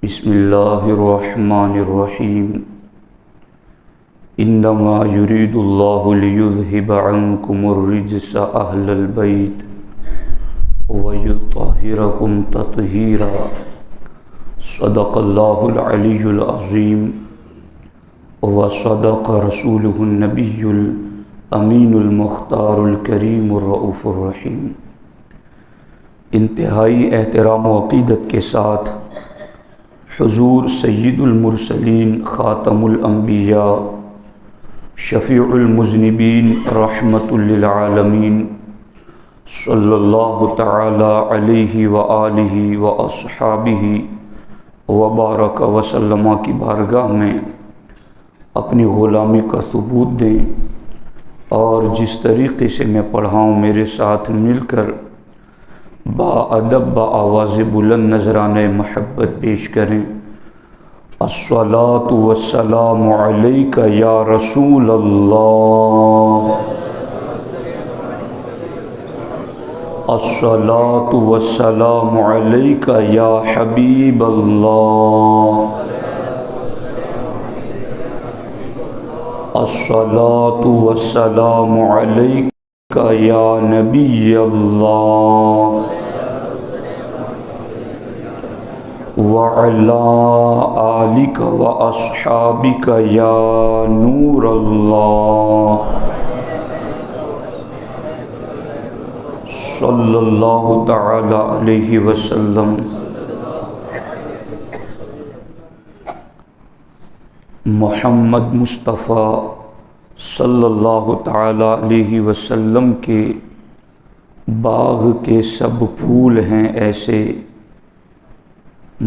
بسم اللہ الرحمن الرحیم انما یرید اللہ لیذہب عنکم الرجس اہل البیت ویطہرکم تطہیرا صدق اللہ العلی العظیم وصدق رسولہ النبی الامین المختار الکریم الرؤوف الرحیم۔ انتہائی احترام و عقیدت کے ساتھ حضور سید المرسلین خاتم الانبیاء شفیع المذنبین رحمۃ للعالمین صلی اللہ تعالی علیہ وآلہ واصحابہ وبارک وسلم کی بارگاہ میں اپنی غلامی کا ثبوت دیں، اور جس طریقے سے میں پڑھاؤں میرے ساتھ مل کر با ادب با آواز بلند نذرانے محبت پیش کریں۔ الصلاۃ والسلام علیک یا رسول اللہ، الصلاۃ والسلام علیک یا حبیب اللہ، الصلاۃ والسلام علیک یا نبی اللہ وعلی آلک واصحابک یا نور اللہ، صلی اللہ تعالی علیہ وسلم۔ محمد مصطفیٰ صلی اللہ تعالی علیہ وسلم کے باغ کے سب پھول ہیں ایسے،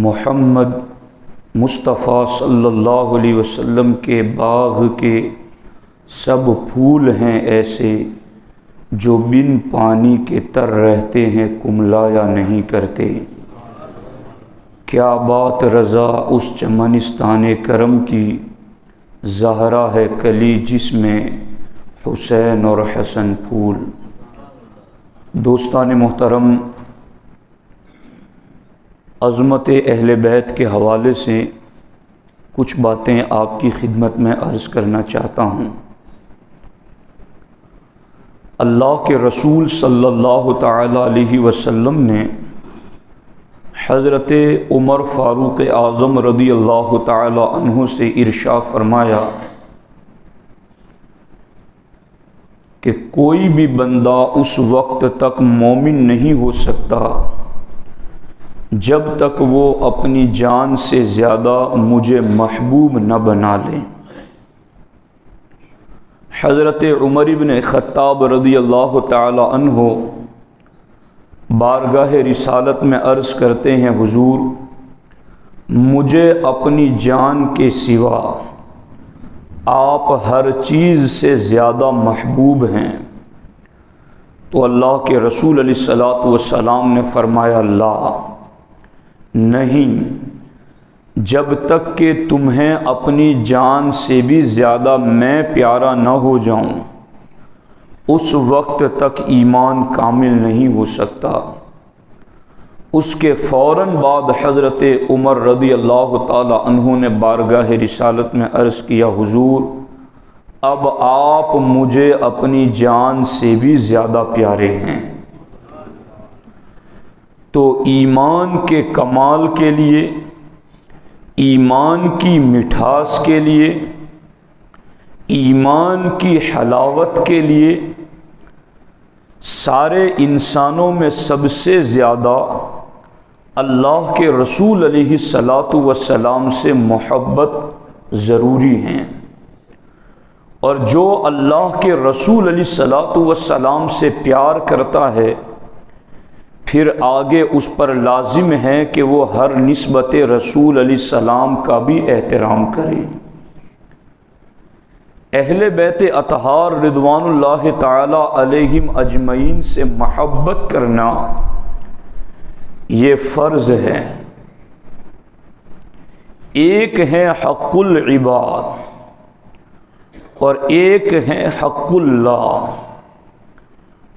محمد مصطفیٰ صلی اللہ علیہ وسلم کے باغ کے سب پھول ہیں ایسے، جو بن پانی کے تر رہتے ہیں کملایا نہیں کرتے۔ کیا بات رضا اس چمنستان کرم کی، زہرا ہے کلی جس میں حسین اور حسن پھول۔ دوستان محترم، عظمت اہل بیت کے حوالے سے کچھ باتیں آپ کی خدمت میں عرض کرنا چاہتا ہوں۔ اللہ کے رسول صلی اللہ تعالی علیہ وسلم نے حضرت عمر فاروق اعظم رضی اللہ تعالی عنہ سے ارشاد فرمایا کہ کوئی بھی بندہ اس وقت تک مومن نہیں ہو سکتا جب تک وہ اپنی جان سے زیادہ مجھے محبوب نہ بنا لے۔ حضرت عمر بن خطاب رضی اللہ تعالی عنہ بارگاہ رسالت میں عرض کرتے ہیں، حضور مجھے اپنی جان کے سوا آپ ہر چیز سے زیادہ محبوب ہیں۔ تو اللہ کے رسول علیہ الصلوۃ والسلام نے فرمایا، لا، نہیں، جب تک کہ تمہیں اپنی جان سے بھی زیادہ میں پیارا نہ ہو جاؤں اس وقت تک ایمان کامل نہیں ہو سکتا۔ اس کے فوراً بعد حضرت عمر رضی اللہ تعالی عنہ نے بارگاہ رسالت میں عرض کیا، حضور اب آپ مجھے اپنی جان سے بھی زیادہ پیارے ہیں۔ تو ایمان کے کمال کے لیے، ایمان کی مٹھاس کے لیے، ایمان کی حلاوت کے لیے سارے انسانوں میں سب سے زیادہ اللہ کے رسول علیہ الصلاۃ والسلام سے محبت ضروری ہیں، اور جو اللہ کے رسول علیہ الصلاۃ والسلام سے پیار کرتا ہے پھر آگے اس پر لازم ہے کہ وہ ہر نسبت رسول علیہ السلام کا بھی احترام کرے۔ اہل بیت اطہار رضوان اللہ تعالی علیہم اجمعین سے محبت کرنا یہ فرض ہے۔ ایک ہے حق العباد اور ایک ہے حق اللہ،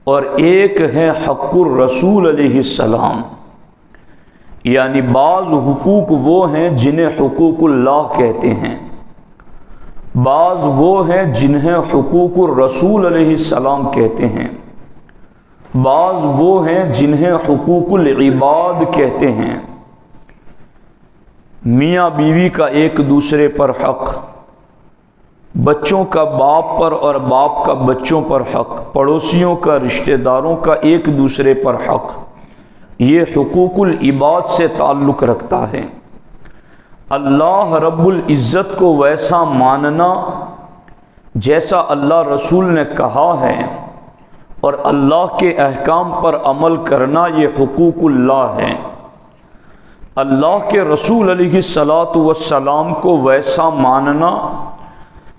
اور ایک ہے حق الرسول علیہ السلام۔ یعنی بعض حقوق وہ ہیں جنہیں حقوق اللہ کہتے ہیں، بعض وہ ہیں جنہیں حقوق الرسول علیہ السلام کہتے ہیں، بعض وہ ہیں جنہیں حقوق العباد کہتے ہیں۔ میاں بیوی کا ایک دوسرے پر حق، بچوں کا باپ پر اور باپ کا بچوں پر حق، پڑوسیوں کا، رشتہ داروں کا ایک دوسرے پر حق، یہ حقوق العباد سے تعلق رکھتا ہے۔ اللہ رب العزت کو ویسا ماننا جیسا اللہ رسول نے کہا ہے اور اللہ کے احکام پر عمل کرنا، یہ حقوق اللہ ہے۔ اللہ کے رسول علیہ الصلاۃ والسلام کو ویسا ماننا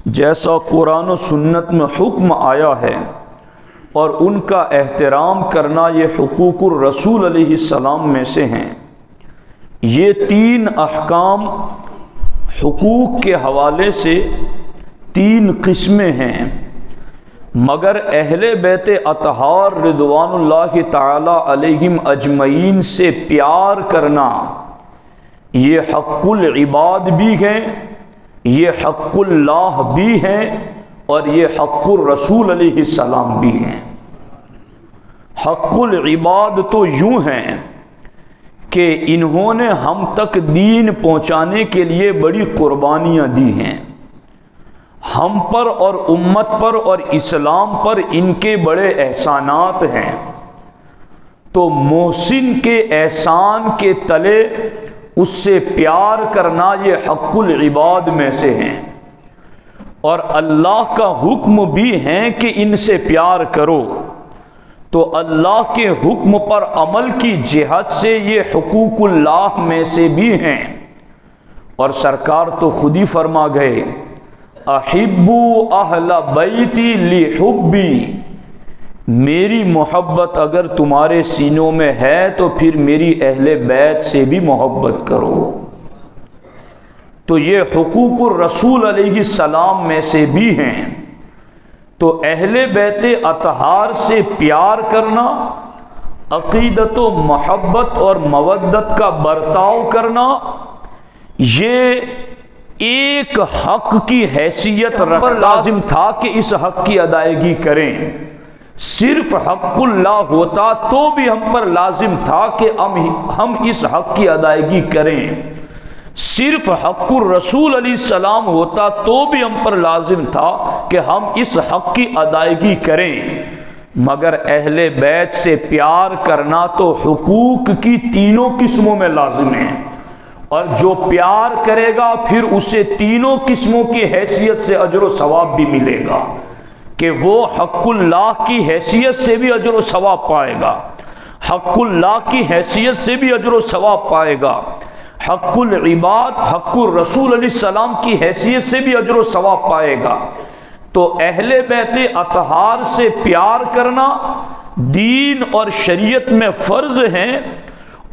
جیسا قرآن و سنت میں حکم آیا ہے اور ان کا احترام کرنا، یہ حقوق الرسول علیہ السلام میں سے ہیں۔ یہ تین احکام حقوق کے حوالے سے تین قسمیں ہیں، مگر اہل بیت اطہار رضوان اللہ تعالی علیہم اجمعین سے پیار کرنا یہ حق العباد بھی ہیں، یہ حق اللہ بھی ہیں اور یہ حق الرسول علیہ السلام بھی ہیں۔ حق العباد تو یوں ہیں کہ انہوں نے ہم تک دین پہنچانے کے لیے بڑی قربانیاں دی ہیں، ہم پر اور امت پر اور اسلام پر ان کے بڑے احسانات ہیں، تو محسن کے احسان کے تلے اس سے پیار کرنا یہ حق العباد میں سے ہیں، اور اللہ کا حکم بھی ہے کہ ان سے پیار کرو، تو اللہ کے حکم پر عمل کی جہت سے یہ حقوق اللہ میں سے بھی ہیں۔ اور سرکار تو خود ہی فرما گئے، احبوا اہل بیتی لحبی، میری محبت اگر تمہارے سینوں میں ہے تو پھر میری اہل بیت سے بھی محبت کرو۔ تو یہ حقوق الرسول علیہ السلام میں سے بھی ہیں۔ تو اہل بیت اطہار سے پیار کرنا، عقیدت و محبت اور مودت کا برتاؤ کرنا، یہ ایک حق کی حیثیت پر لازم تھا کہ اس حق کی ادائیگی کریں۔ صرف حق اللہ ہوتا تو بھی ہم پر لازم تھا کہ ہم اس حق کی ادائیگی کریں، صرف حق الرسول علیہ السلام ہوتا تو بھی ہم پر لازم تھا کہ ہم اس حق کی ادائیگی کریں، مگر اہل بیت سے پیار کرنا تو حقوق کی تینوں قسموں میں لازم ہے، اور جو پیار کرے گا پھر اسے تینوں قسموں کی حیثیت سے اجر و ثواب بھی ملے گا، کہ وہ حق اللہ کی حیثیت سے بھی اجر و ثواب پائے گا، حق اللہ کی حیثیت سے بھی اجر و ثواب پائے گا، حق العباد حق الرسول علیہ السلام کی حیثیت سے بھی اجر و ثواب پائے گا۔ تو اہل بیت اطہار سے پیار کرنا دین اور شریعت میں فرض ہیں،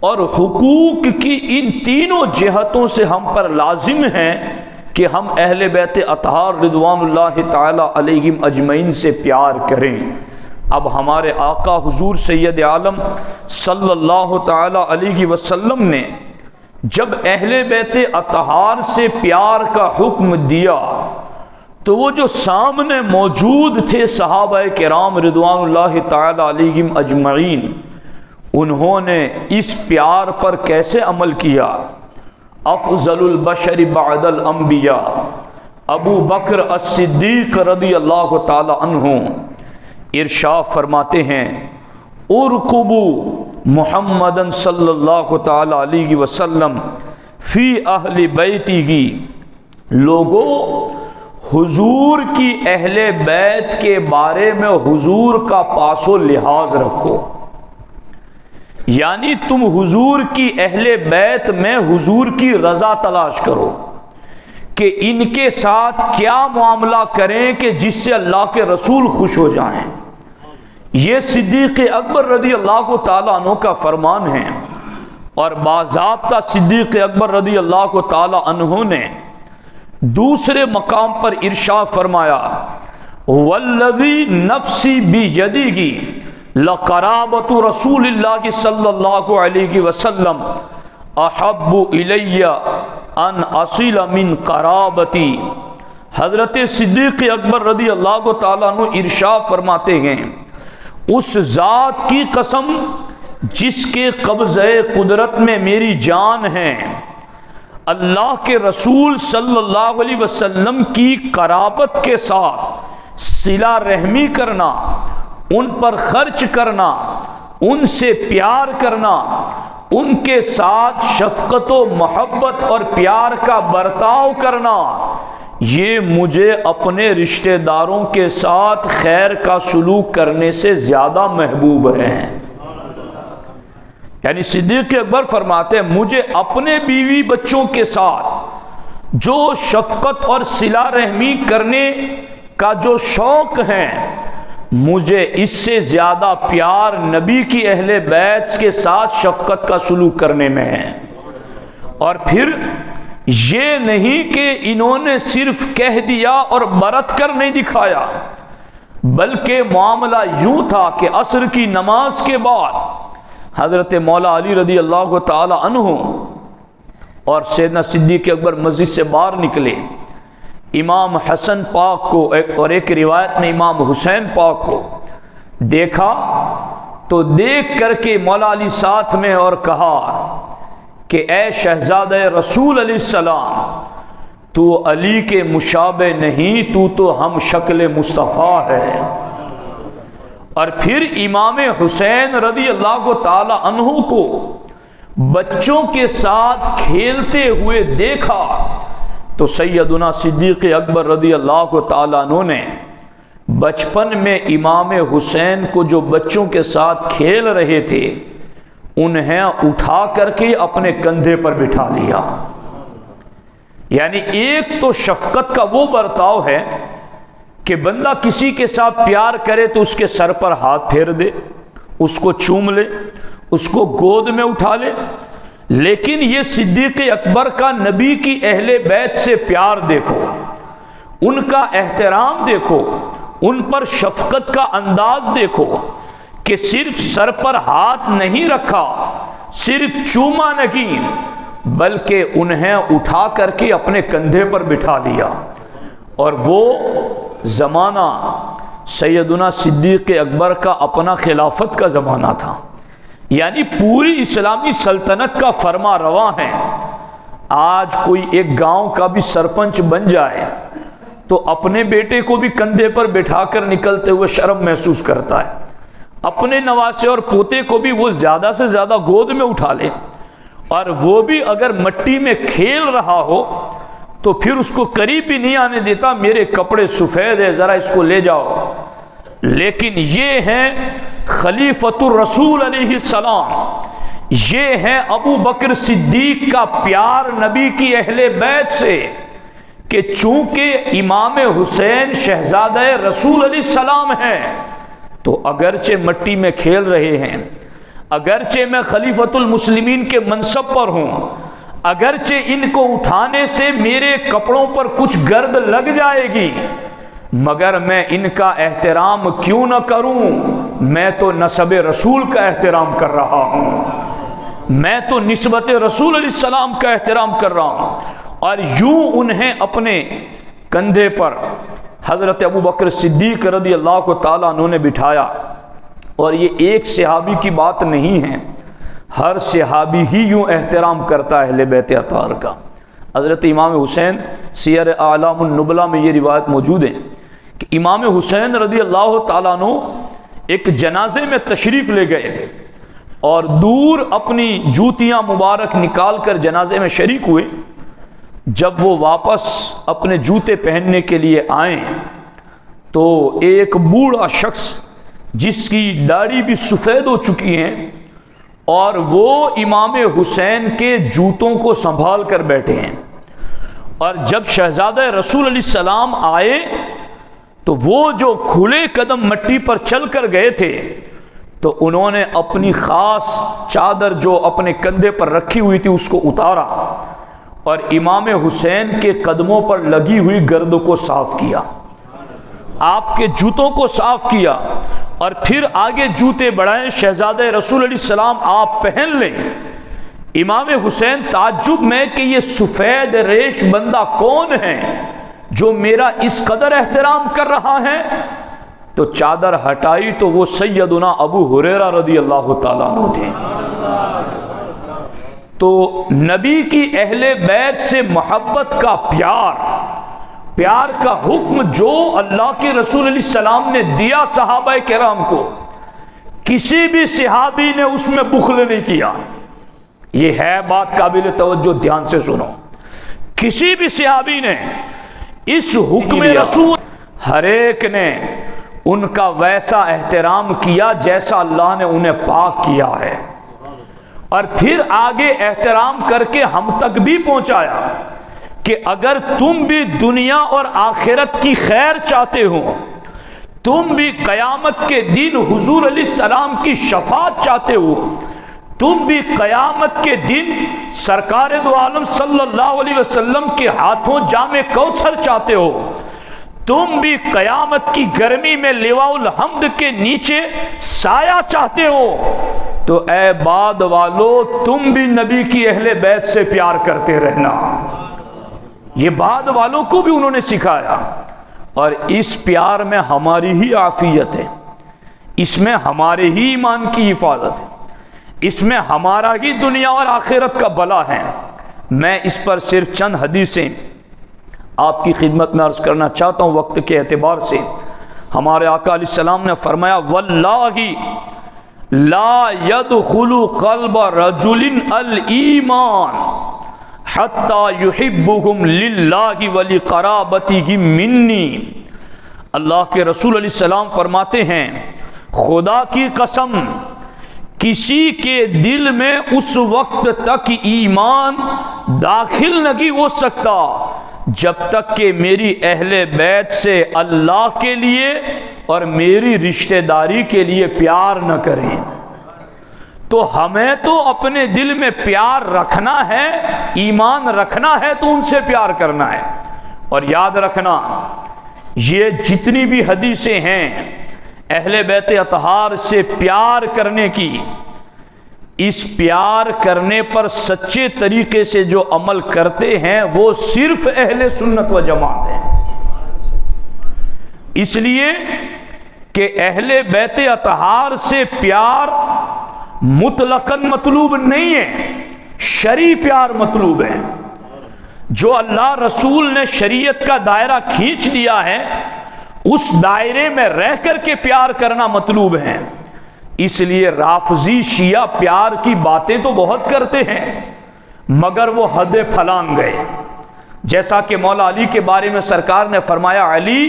اور حقوق کی ان تینوں جہتوں سے ہم پر لازم ہیں کہ ہم اہل بیت اطہار رضوان اللہ تعالی علیہم اجمعین سے پیار کریں۔ اب ہمارے آقا حضور سید عالم صلی اللہ تعالی علیہ وسلم نے جب اہل بیت اطہار سے پیار کا حکم دیا تو وہ جو سامنے موجود تھے صحابہ کرام رضوان اللہ تعالی علیہم اجمعین، انہوں نے اس پیار پر کیسے عمل کیا؟ افضل البشر بعد الانبیاء ابو بکر الصدیق رضی اللہ تعالی عنہ ارشاد فرماتے ہیں، ارقبوا محمدن صلی اللہ تعالی علیہ وسلم فی اہل بیتہ، لوگو حضور کی اہل بیت کے بارے میں حضور کا پاس و لحاظ رکھو، یعنی تم حضور کی اہل بیت میں حضور کی رضا تلاش کرو کہ ان کے ساتھ کیا معاملہ کریں کہ جس سے اللہ کے رسول خوش ہو جائیں۔ یہ صدیق اکبر رضی اللہ تعالیٰ عنہ کا فرمان ہے، اور باضابطہ صدیق اکبر رضی اللہ تعالیٰ عنہ نے دوسرے مقام پر ارشاد فرمایا، والذی نفسی بیدہ لقرابۃ رسول اللہ صلی اللہ علیہ وسلم احب الی ان اصل من قرابتی۔ حضرت صدیق اکبر رضی اللہ تعالیٰ عنہ ارشاد فرماتے ہیں، اس ذات کی قسم جس کے قبضہ قدرت میں میری جان ہے، اللہ کے رسول صلی اللہ علیہ وسلم کی قرابت کے ساتھ صلہ رحمی کرنا، ان پر خرچ کرنا، ان سے پیار کرنا، ان کے ساتھ شفقت و محبت اور پیار کا برتاؤ کرنا، یہ مجھے اپنے رشتہ داروں کے ساتھ خیر کا سلوک کرنے سے زیادہ محبوب ہے۔ یعنی صدیق اکبر فرماتے ہیں مجھے اپنے بیوی بچوں کے ساتھ جو شفقت اور صلہ رحمی کرنے کا جو شوق ہے، مجھے اس سے زیادہ پیار نبی کی اہل بیت کے ساتھ شفقت کا سلوک کرنے میں ہے۔ اور پھر یہ نہیں کہ انہوں نے صرف کہہ دیا اور برت کر نہیں دکھایا، بلکہ معاملہ یوں تھا کہ عصر کی نماز کے بعد حضرت مولا علی رضی اللہ تعالی عنہ اور سیدنا صدیق اکبر مسجد سے باہر نکلے، امام حسن پاک کو اور ایک روایت میں امام حسین پاک کو دیکھا تو دیکھ کر کے مولا علی ساتھ میں اور کہا کہ اے شہزادہ رسول علیہ السلام، تو علی کے مشابہ نہیں، تو ہم شکل مصطفیٰ ہے۔ اور پھر امام حسین رضی اللہ تعالی عنہ کو بچوں کے ساتھ کھیلتے ہوئے دیکھا تو سیدنا صدیق اکبر رضی اللہ تعالی عنہ نے بچپن میں امام حسین کو جو بچوں کے ساتھ کھیل رہے تھے انہیں اٹھا کر کے اپنے کندھے پر بٹھا لیا۔ یعنی ایک تو شفقت کا وہ برتاؤ ہے کہ بندہ کسی کے ساتھ پیار کرے تو اس کے سر پر ہاتھ پھیر دے، اس کو چوم لے، اس کو گود میں اٹھا لے، لیکن یہ صدیق اکبر کا نبی کی اہل بیت سے پیار دیکھو، ان کا احترام دیکھو، ان پر شفقت کا انداز دیکھو کہ صرف سر پر ہاتھ نہیں رکھا، صرف چوما نہیں، بلکہ انہیں اٹھا کر کے اپنے کندھے پر بٹھا لیا۔ اور وہ زمانہ سیدنا صدیق اکبر کا اپنا خلافت کا زمانہ تھا، یعنی پوری اسلامی سلطنت کا فرما رواں ہے۔ آج کوئی ایک گاؤں کا بھی سرپنچ بن جائے تو اپنے بیٹے کو بھی کندھے پر بٹھا کر نکلتے ہوئے شرم محسوس کرتا ہے، اپنے نواسے اور پوتے کو بھی وہ زیادہ سے زیادہ گود میں اٹھا لے، اور وہ بھی اگر مٹی میں کھیل رہا ہو تو پھر اس کو قریب بھی نہیں آنے دیتا، میرے کپڑے سفید ہے ذرا اس کو لے جاؤ۔ لیکن یہ ہیں خلیفۃ الرسول علیہ السلام، یہ ہے ابو بکر صدیق کا پیار نبی کی اہل بیت سے، کہ چونکہ امام حسین شہزادہ رسول علیہ السلام ہیں تو اگرچہ مٹی میں کھیل رہے ہیں، اگرچہ میں خلیفۃ المسلمین کے منصب پر ہوں، اگرچہ ان کو اٹھانے سے میرے کپڑوں پر کچھ گرد لگ جائے گی، مگر میں ان کا احترام کیوں نہ کروں؟ میں تو نسب رسول کا احترام کر رہا ہوں، میں تو نسبت رسول علیہ السلام کا احترام کر رہا ہوں۔ اور یوں انہیں اپنے کندھے پر حضرت ابو بکر صدیق رضی اللہ تعالیٰ عنہ نے بٹھایا۔ اور یہ ایک صحابی کی بات نہیں ہے، ہر صحابی ہی یوں احترام کرتا ہے اہل بیت اطہار کا۔ حضرت امام حسین سیر اعلام النبلہ میں یہ روایت موجود ہے کہ امام حسین رضی اللہ تعالیٰ عنہ ایک جنازے میں تشریف لے گئے تھے اور دور اپنی جوتیاں مبارک نکال کر جنازے میں شریک ہوئے۔ جب وہ واپس اپنے جوتے پہننے کے لیے آئیں تو ایک بوڑھا شخص جس کی داڑھی بھی سفید ہو چکی ہیں اور وہ امام حسین کے جوتوں کو سنبھال کر بیٹھے ہیں، اور جب شہزادہ رسول علیہ السلام آئے تو وہ جو کھلے قدم مٹی پر چل کر گئے تھے تو انہوں نے اپنی خاص چادر جو اپنے کندھے پر رکھی ہوئی تھی اس کو اتارا اور امام حسین کے قدموں پر لگی ہوئی گرد کو صاف کیا، آپ کے جوتوں کو صاف کیا، اور پھر آگے جوتے بڑھائیں، شہزادہ رسول علیہ السلام آپ پہن لیں۔ امام حسین تعجب میں کہ یہ سفید ریش بندہ کون ہے جو میرا اس قدر احترام کر رہا ہے؟ تو چادر ہٹائی تو وہ سیدنا ابو ہریرہ رضی اللہ تعالیٰ عنہ تھے۔ تو نبی کی اہل بیت سے محبت کا پیار کا حکم جو اللہ کے رسول علیہ السلام نے دیا صحابہ کرام کو، کسی بھی صحابی نے اس میں بخل نہیں کیا۔ یہ ہے بات قابل توجہ، دھیان سے سنو۔ کسی بھی صحابی نے اس حکم رسول، ہر ایک نے ان کا ویسا احترام کیا جیسا اللہ نے انہیں پاک کیا ہے، اور پھر آگے احترام کر کے ہم تک بھی پہنچایا کہ اگر تم بھی دنیا اور آخرت کی خیر چاہتے ہو، تم بھی قیامت کے دن حضور علیہ السلام کی شفاعت چاہتے ہو، تم بھی قیامت کے دن سرکار دو عالم صلی اللہ علیہ وسلم کے ہاتھوں جام کوثر چاہتے ہو، تم بھی قیامت کی گرمی میں لواء الحمد کے نیچے سایہ چاہتے ہو، تو اے بعد والو تم بھی نبی کی اہل بیت سے پیار کرتے رہنا۔ یہ بعد والوں کو بھی انہوں نے سکھایا، اور اس پیار میں ہماری ہی عافیت ہے، اس میں ہمارے ہی ایمان کی حفاظت ہے، اس میں ہمارا ہی دنیا اور آخرت کا بھلا ہے۔ میں اس پر صرف چند حدیثیں آپ کی خدمت میں عرض کرنا چاہتا ہوں وقت کے اعتبار سے۔ ہمارے آقا علیہ السلام نے فرمایا واللہ لا يدخل قلب رجل الایمان حتی یحبهم للہ ولقرابتہ منی۔ اللہ کے رسول علیہ السلام فرماتے ہیں خدا کی قسم کسی کے دل میں اس وقت تک ایمان داخل نہیں ہو سکتا جب تک کہ میری اہل بیت سے اللہ کے لیے اور میری رشتہ داری کے لیے پیار نہ کریں۔ تو ہمیں تو اپنے دل میں پیار رکھنا ہے، ایمان رکھنا ہے تو ان سے پیار کرنا ہے۔ اور یاد رکھنا یہ جتنی بھی حدیثیں ہیں اہل بیت اطہار سے پیار کرنے کی، اس پیار کرنے پر سچے طریقے سے جو عمل کرتے ہیں وہ صرف اہل سنت و جماعت ہیں۔ اس لیے کہ اہل بیت اطہار سے پیار مطلقاً مطلوب نہیں ہے، شرعی پیار مطلوب ہے۔ جو اللہ رسول نے شریعت کا دائرہ کھینچ لیا ہے اس دائرے میں رہ کر کے پیار کرنا مطلوب ہے۔ اس لیے رافضی شیعہ پیار کی باتیں تو بہت کرتے ہیں مگر وہ حد پھلانگ گئے۔ جیسا کہ مولا علی کے بارے میں سرکار نے فرمایا علی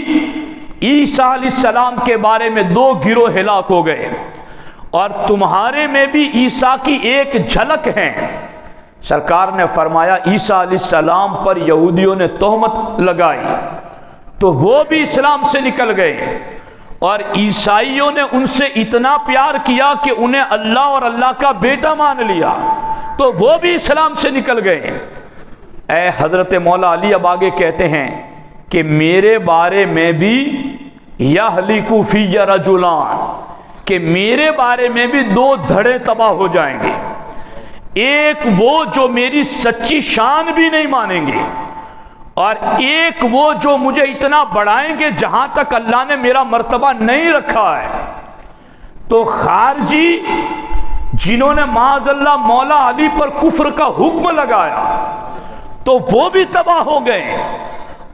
عیسیٰ علیہ السلام کے بارے میں 2 گروہ ہلاک ہو گئے اور تمہارے میں بھی عیسیٰ کی ایک جھلک ہے۔ سرکار نے فرمایا عیسیٰ علیہ السلام پر یہودیوں نے تہمت لگائی تو وہ بھی اسلام سے نکل گئے، اور عیسائیوں نے ان سے اتنا پیار کیا کہ انہیں اللہ اور اللہ کا بیٹا مان لیا تو وہ بھی اسلام سے نکل گئے۔ اے حضرت مولا علی اب آگے کہتے ہیں کہ میرے بارے میں بھی یہلک فی رجلان، کہ میرے بارے میں بھی 2 دھڑے تباہ ہو جائیں گے۔ ایک وہ جو میری سچی شان بھی نہیں مانیں گے، اور ایک وہ جو مجھے اتنا بڑھائیں گے جہاں تک اللہ نے میرا مرتبہ نہیں رکھا ہے۔ تو خارجی جنہوں نے معاذ اللہ مولا علی پر کفر کا حکم لگایا تو وہ بھی تباہ ہو گئے،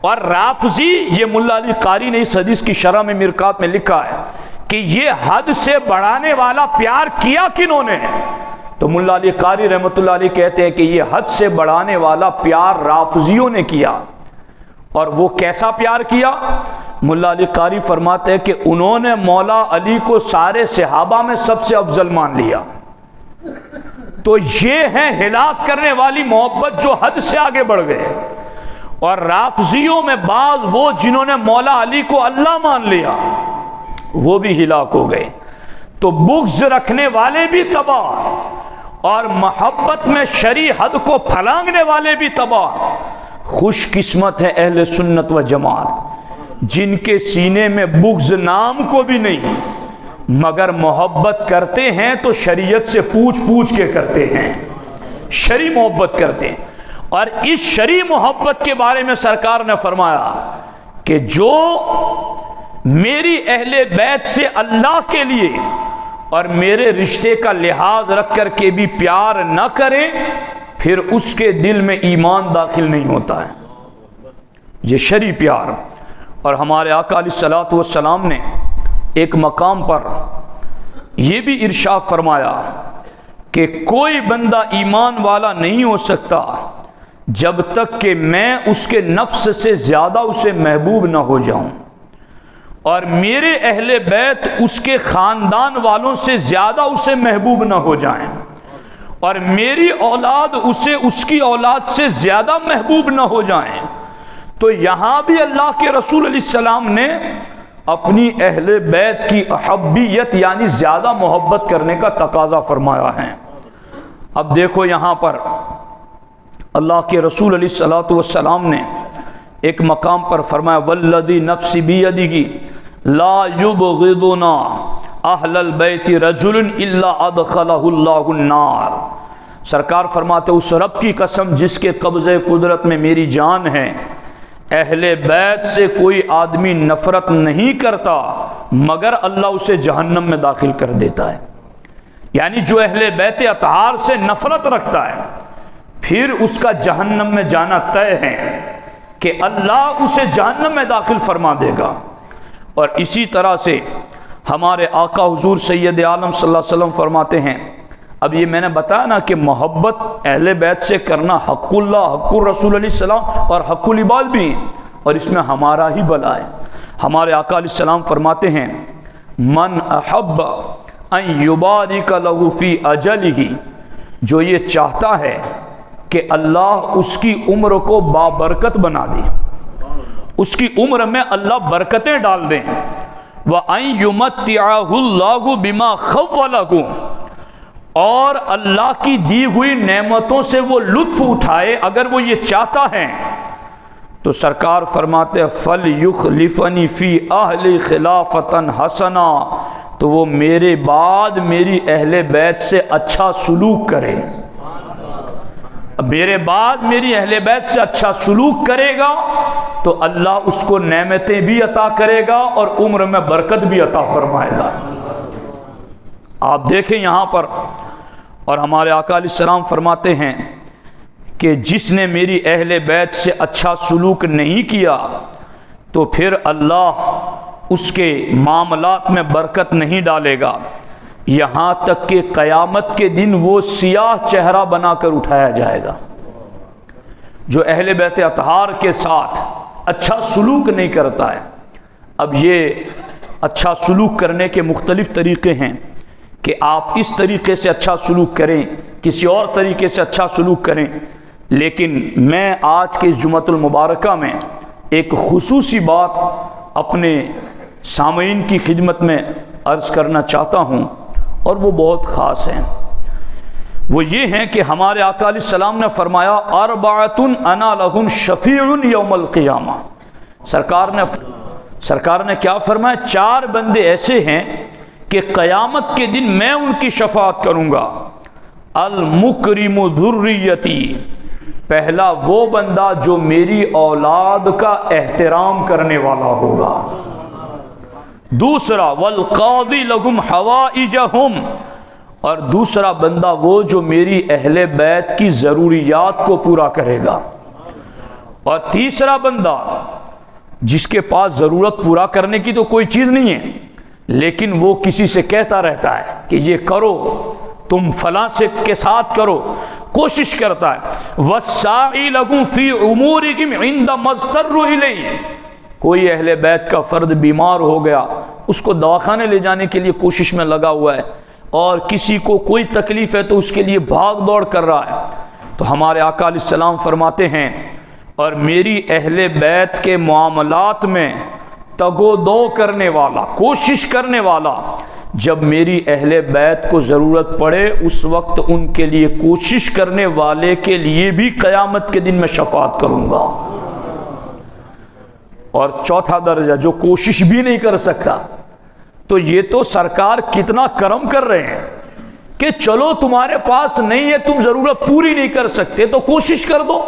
اور رافضی، یہ ملا علی قاری نے اس حدیث کی شرح میں مرکات میں لکھا ہے کہ یہ حد سے بڑھانے والا پیار کیا کنہوں نے؟ تو ملا علی قاری رحمۃ اللہ علیہ کہتے ہیں کہ یہ حد سے بڑھانے والا پیار رافضیوں نے کیا۔ اور وہ کیسا پیار کیا؟ ملا علی قاری فرماتے ہیں کہ انہوں نے مولا علی کو سارے صحابہ میں سب سے افضل مان لیا۔ تو یہ ہے ہلاک کرنے والی محبت جو حد سے آگے بڑھ گئے۔ اور رافضیوں میں بعض وہ جنہوں نے مولا علی کو اللہ مان لیا وہ بھی ہلاک ہو گئے۔ تو بغض رکھنے والے بھی تباہ اور محبت میں شرعی حد کو پھلانگنے والے بھی تباہ۔ خوش قسمت ہے اہل سنت و جماعت جن کے سینے میں بغض نام کو بھی نہیں، مگر محبت کرتے ہیں تو شریعت سے پوچھ پوچھ کے کرتے ہیں۔ شرعی محبت کرتے ہیں۔ اور اس شرعی محبت کے بارے میں سرکار نے فرمایا کہ جو میری اہل بیت سے اللہ کے لیے اور میرے رشتے کا لحاظ رکھ کر کے بھی پیار نہ کرے، پھر اس کے دل میں ایمان داخل نہیں ہوتا ہے۔ یہ شرعی پیار۔ اور ہمارے آقا علیہ الصلوۃ والسلام نے ایک مقام پر یہ بھی ارشاد فرمایا کہ کوئی بندہ ایمان والا نہیں ہو سکتا جب تک کہ میں اس کے نفس سے زیادہ اسے محبوب نہ ہو جاؤں، اور میرے اہل بیت اس کے خاندان والوں سے زیادہ اسے محبوب نہ ہو جائیں، اور میری اولاد اسے اس کی اولاد سے زیادہ محبوب نہ ہو جائیں۔ تو یہاں بھی اللہ کے رسول علیہ السلام نے اپنی اہل بیت کی احبیت یعنی زیادہ محبت کرنے کا تقاضا فرمایا ہے۔ اب دیکھو یہاں پر اللہ کے رسول علیہ الصلوۃ والسلام نے ایک مقام پر فرمایا والذی نفسی بیدہ لا یبغضنا اہل البیت رجل الا ادخلہ اللہ النار۔ سرکار فرماتے اس رب کی قسم جس کے قبضے قدرت میں میری جان ہے، اہل بیت سے کوئی آدمی نفرت نہیں کرتا مگر اللہ اسے جہنم میں داخل کر دیتا ہے۔ یعنی جو اہل بیت اطہار سے نفرت رکھتا ہے پھر اس کا جہنم میں جانا طے ہے کہ اللہ اسے جہنم میں داخل فرما دے گا۔ اور اسی طرح سے ہمارے آقا حضور سید عالم صلی اللہ علیہ وسلم فرماتے ہیں، اب یہ میں نے بتایا نا کہ محبت اہل بیت سے کرنا حق اللہ، حق الرسول علیہ السلام اور حق العباد بھی ہیں، اور اس میں ہمارا ہی بھلا ہے۔ ہمارے آقا علیہ السلام فرماتے ہیں من احب ان یبارک لہ فی اجلہ، جو یہ چاہتا ہے کہ اللہ اس کی عمر کو بابرکت بنا دے، اس کی عمر میں اللہ برکتیں ڈال دیں، وَأَن يُمَتِّعَهُ اللَّهُ بِمَا خَوَّلَهُ، اور اللہ کی دی ہوئی نعمتوں سے وہ لطف اٹھائے، اگر وہ یہ چاہتا ہے تو سرکار فرماتے فَلْيُخْلِفَنِي فِي أَهْلِ خِلَافَةً حَسَنًا، تو وہ میرے بعد میری اہل بیت سے اچھا سلوک کرے، میرے بعد میری اہل بیت سے اچھا سلوک کرے گا تو اللہ اس کو نعمتیں بھی عطا کرے گا اور عمر میں برکت بھی عطا فرمائے گا۔ آپ دیکھیں یہاں پر، اور ہمارے آقا علیہ السلام فرماتے ہیں کہ جس نے میری اہل بیت سے اچھا سلوک نہیں کیا تو پھر اللہ اس کے معاملات میں برکت نہیں ڈالے گا، یہاں تک کہ قیامت کے دن وہ سیاہ چہرہ بنا کر اٹھایا جائے گا۔ جو اہل بیت اطہار کے ساتھ اچھا سلوک نہیں کرتا ہے، اب یہ اچھا سلوک کرنے کے مختلف طریقے ہیں کہ آپ اس طریقے سے اچھا سلوک کریں، کسی اور طریقے سے اچھا سلوک کریں، لیکن میں آج کے اس جمعۃ المبارکہ میں ایک خصوصی بات اپنے سامعین کی خدمت میں عرض کرنا چاہتا ہوں، اور وہ بہت خاص ہیں۔ وہ یہ ہیں کہ ہمارے آقا علیہ السلام نے فرمایا اربعۃ انا لہم شفیع یوم القیامہ۔ سرکار نے کیا فرمایا؟ 4 بندے ایسے ہیں کہ قیامت کے دن میں ان کی شفاعت کروں گا۔ المکرم ذریتی، پہلا وہ بندہ جو میری اولاد کا احترام کرنے والا ہوگا۔ دوسرا والقاضی لہم حوائجہم، اور دوسرا بندہ وہ جو میری اہل بیت کی ضروریات کو پورا کرے گا۔ اور تیسرا بندہ جس کے پاس ضرورت پورا کرنے کی تو کوئی چیز نہیں ہے، لیکن وہ کسی سے کہتا رہتا ہے کہ یہ کرو، تم فلاں سے کے ساتھ کرو، کوشش کرتا ہے۔ والساعی لہم فی امورہم عند ما اضطروا الیہ، کوئی اہل بیت کا فرد بیمار ہو گیا، اس کو دواخانے لے جانے کے لیے کوشش میں لگا ہوا ہے، اور کسی کو کوئی تکلیف ہے تو اس کے لیے بھاگ دوڑ کر رہا ہے، تو ہمارے آقا علیہ السلام فرماتے ہیں اور میری اہل بیت کے معاملات میں تگو دو کرنے والا، کوشش کرنے والا، جب میری اہل بیت کو ضرورت پڑے اس وقت ان کے لیے کوشش کرنے والے کے لیے بھی قیامت کے دن میں شفاعت کروں گا۔ اور چوتھا درجہ جو کوشش بھی نہیں کر سکتا، تو یہ تو سرکار کتنا کرم کر رہے ہیں کہ چلو تمہارے پاس نہیں ہے، تم ضرورت پوری نہیں کر سکتے تو کوشش کر دو،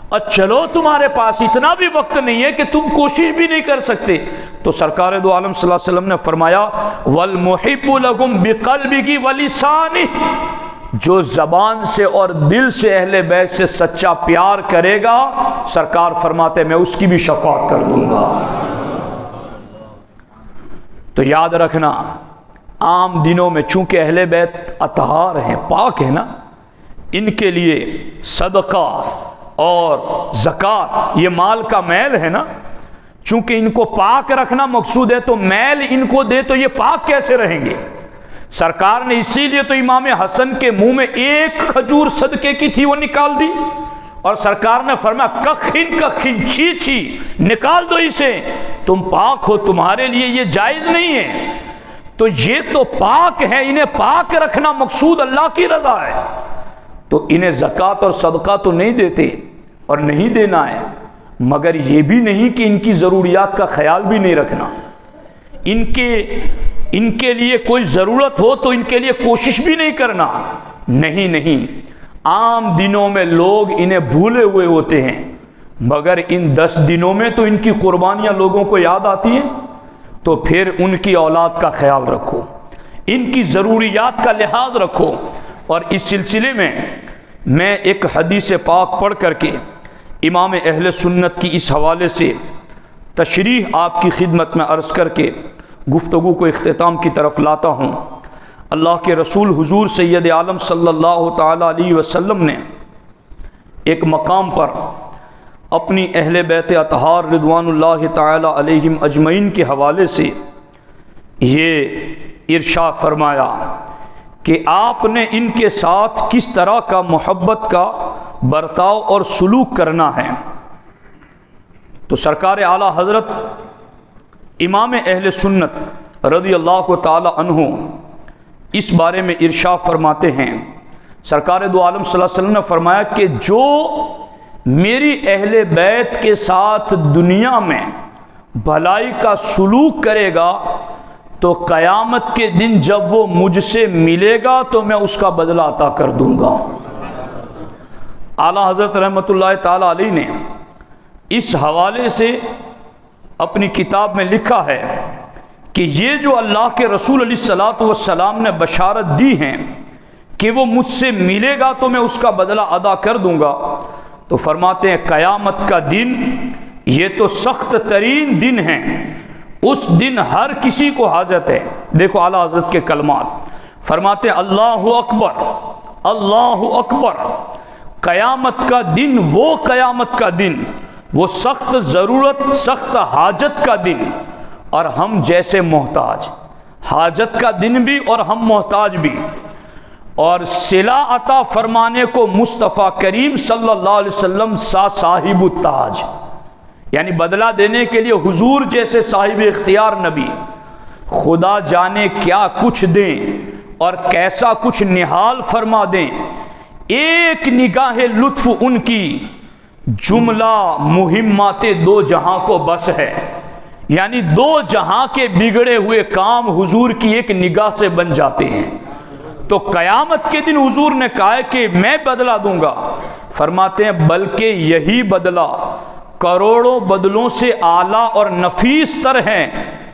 اور چلو تمہارے پاس اتنا بھی وقت نہیں ہے کہ تم کوشش بھی نہیں کر سکتے، تو سرکار دو عالم صلی اللہ علیہ وسلم نے فرمایا والمحب لکم بقلبہ ولسانہ، جو زبان سے اور دل سے اہل بیت سے سچا پیار کرے گا، سرکار فرماتے میں اس کی بھی شفاعت کر دوں گا۔ تو یاد رکھنا، عام دنوں میں چونکہ اہل بیت اطہار ہیں، پاک ہیں نا، ان کے لیے صدقہ اور زکوٰۃ یہ مال کا میل ہے نا، چونکہ ان کو پاک رکھنا مقصود ہے تو میل ان کو دے تو یہ پاک کیسے رہیں گے؟ سرکار نے اسی لیے تو امام حسن کے منہ میں ایک کھجور صدقے کی تھی وہ نکال دی، اور سرکار نے فرمایا کخن کخن، چھی چھی، نکال دو اسے، تم پاک ہو، تمہارے لیے یہ جائز نہیں ہے۔ تو یہ تو پاک ہے، انہیں پاک رکھنا مقصود اللہ کی رضا ہے، تو انہیں زکوٰۃ اور صدقہ تو نہیں دیتے اور نہیں دینا ہے، مگر یہ بھی نہیں کہ ان کی ضروریات کا خیال بھی نہیں رکھنا، ان کے لیے کوئی ضرورت ہو تو ان کے لیے کوشش بھی نہیں کرنا، نہیں، عام دنوں میں لوگ انہیں بھولے ہوئے ہوتے ہیں، مگر ان 10 دنوں میں تو ان کی قربانیاں لوگوں کو یاد آتی ہیں، تو پھر ان کی اولاد کا خیال رکھو، ان کی ضروریات کا لحاظ رکھو۔ اور اس سلسلے میں ایک حدیث پاک پڑھ کر کے امام اہل سنت کی اس حوالے سے تشریح آپ کی خدمت میں عرض کر کے گفتگو کو اختتام کی طرف لاتا ہوں۔ اللہ کے رسول حضور سید عالم صلی اللہ تعالی علیہ وسلم نے ایک مقام پر اپنی اہل بیت اطہار رضوان اللہ تعالی علیہم اجمعین کے حوالے سے یہ ارشاد فرمایا کہ آپ نے ان کے ساتھ کس طرح کا محبت کا برتاؤ اور سلوک کرنا ہے۔ تو سرکار اعلیٰ حضرت امام اہل سنت رضی اللہ تعالی عنہ اس بارے میں ارشاد فرماتے ہیں، سرکار دو عالم صلی اللہ علیہ وسلم نے فرمایا کہ جو میری اہل بیت کے ساتھ دنیا میں بھلائی کا سلوک کرے گا تو قیامت کے دن جب وہ مجھ سے ملے گا تو میں اس کا بدلہ عطا کر دوں گا۔ اعلیٰ حضرت رحمۃ اللہ تعالی علیہ نے اس حوالے سے اپنی کتاب میں لکھا ہے کہ یہ جو اللہ کے رسول علیہ الصلاۃ والسلام نے بشارت دی ہیں کہ وہ مجھ سے ملے گا تو میں اس کا بدلہ ادا کر دوں گا، تو فرماتے ہیں قیامت کا دن یہ تو سخت ترین دن ہے، اس دن ہر کسی کو حاجت ہے۔ دیکھو اعلیٰ حضرت کے کلمات، فرماتے ہیں اللہ اکبر اللہ اکبر، قیامت کا دن، وہ قیامت کا دن، وہ سخت ضرورت سخت حاجت کا دن، اور ہم جیسے محتاج، حاجت کا دن بھی اور ہم محتاج بھی، اور صلہ عطا فرمانے کو مصطفیٰ کریم صلی اللہ علیہ وسلم صاحب التاج، یعنی بدلہ دینے کے لیے حضور جیسے صاحب اختیار نبی خدا جانے کیا کچھ دیں اور کیسا کچھ نہال فرما دیں، ایک نگاہ لطف ان کی جملہ مہمات دو جہاں کو بس ہے، یعنی دو جہاں کے بگڑے ہوئے کام حضور کی ایک نگاہ سے بن جاتے ہیں۔ تو قیامت کے دن حضور نے کہا ہے کہ میں بدلہ دوں گا، فرماتے ہیں بلکہ یہی بدلہ کروڑوں بدلوں سے اعلیٰ اور نفیس تر ہے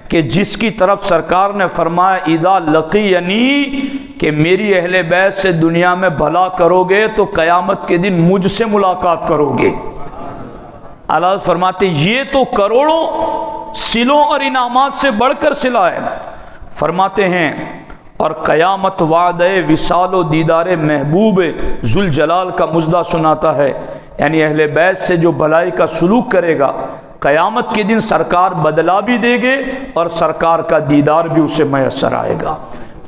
کہ جس کی طرف سرکار نے فرمایا اذا لقینی، کہ میری اہل بیت سے دنیا میں بھلا کرو گے تو قیامت کے دن مجھ سے ملاقات کرو گے۔ اللہ فرماتے یہ تو کروڑوں صلوں اور انعامات سے بڑھ کر صلہ ہے۔ فرماتے ہیں اور قیامت وعدہ وصال و دیدار محبوب ذوالجلال کا مژدہ سناتا ہے، یعنی اہل بیت سے جو بھلائی کا سلوک کرے گا قیامت کے دن سرکار بدلہ بھی دے گے اور سرکار کا دیدار بھی اسے میسر آئے گا۔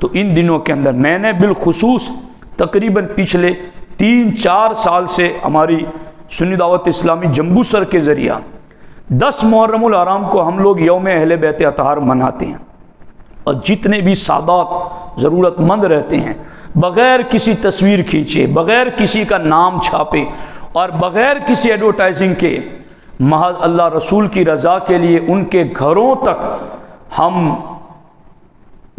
تو ان دنوں کے اندر میں نے بالخصوص تقریباً پچھلے 3-4 سال سے ہماری سنی دعوت اسلامی جمبو سر کے ذریعہ 10 محرم الحرام کو ہم لوگ یوم اہل بیت اطہار مناتے ہیں، اور جتنے بھی سادات ضرورت مند رہتے ہیں بغیر کسی تصویر کھینچے، بغیر کسی کا نام چھاپے اور بغیر کسی ایڈورٹائزنگ کے، محض اللہ رسول کی رضا کے لیے ان کے گھروں تک ہم